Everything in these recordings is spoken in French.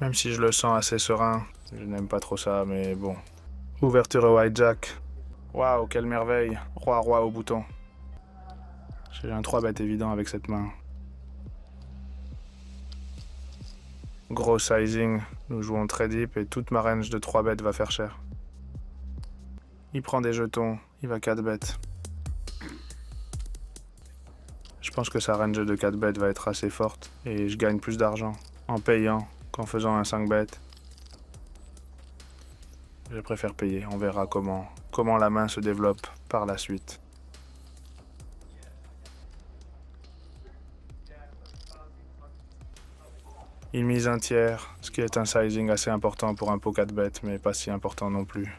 Même si je le sens assez serein, je n'aime pas trop ça, mais bon. Ouverture au hijack. Waouh, quelle merveille. Roi au bouton. J'ai un 3 bet évident avec cette main. Gros sizing, nous jouons très deep et toute ma range de 3 bêtes va faire cher. Il prend des jetons, il va 4 bêtes. Je pense que sa range de 4 bêtes va être assez forte et je gagne plus d'argent en payant qu'en faisant un 5 bêtes. Je préfère payer, on verra comment la main se développe par la suite. Il mise un tiers, ce qui est un sizing assez important pour un pot 4 bêtes, mais pas si important non plus.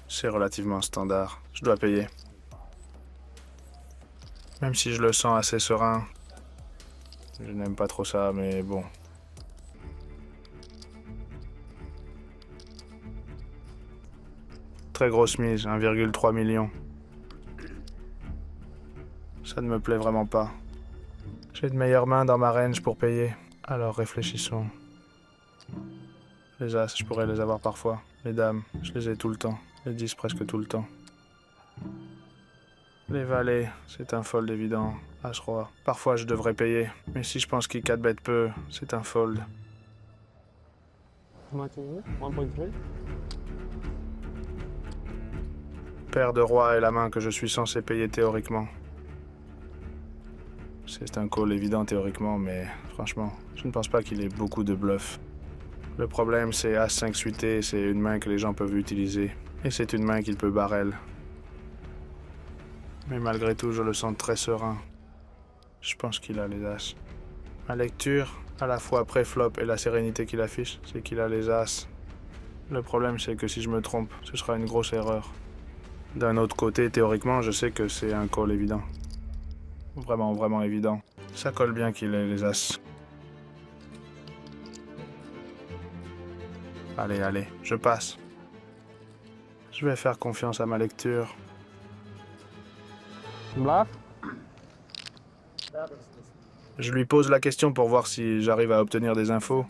C'est relativement standard, je dois payer. Même si je le sens assez serein, je n'aime pas trop ça, mais bon. Très grosse mise, 1,3 million. Ça ne me plaît vraiment pas. J'ai de meilleures mains dans ma range pour payer, alors réfléchissons. Les as, je pourrais les avoir parfois. Les dames, je les ai tout le temps. Les 10 presque tout le temps. Les valets, c'est un fold évident. As-roi. Parfois je devrais payer, mais si je pense qu'il 4 bêtes peu, c'est un fold. How much is it? 1.3? Paire de roi est la main que je suis censé payer théoriquement. C'est un call évident théoriquement, mais franchement, je ne pense pas qu'il ait beaucoup de bluff. Le problème, c'est As-5 suité, c'est une main que les gens peuvent utiliser. Et c'est une main qu'il peut barrel. Mais malgré tout, je le sens très serein. Je pense qu'il a les As. Ma lecture, à la fois pré-flop et la sérénité qu'il affiche, c'est qu'il a les As. Le problème, c'est que si je me trompe, ce sera une grosse erreur. D'un autre côté, théoriquement, je sais que c'est un call évident. Vraiment évident. Ça colle bien qu'il ait les As. Allez, je passe. Je vais faire confiance à ma lecture. Bluff? Je lui pose la question pour voir si j'arrive à obtenir des infos.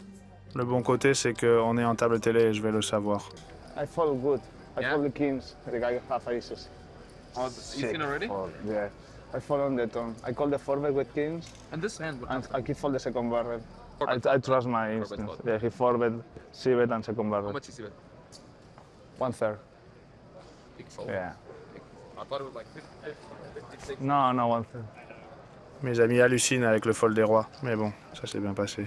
Le bon côté, c'est qu'on est en table télé et je vais le savoir. I fold good. I Yeah? fold the kings. The guy have aces. Oh, you've seen already? Fold, yeah. I fold on the turn. I call the 4-bet with kings, And this hand would and have I keep fold the second barrel. Four-bet I trust my 4-bet instincts. fold. Yeah, he 4-bet, C-bet, and second How barrel. much is it? 1/3. Big fold. Yeah. I thought it was like 56. No, 1/3. Mes amis hallucinent avec le fold des rois, mais bon, ça s'est bien passé.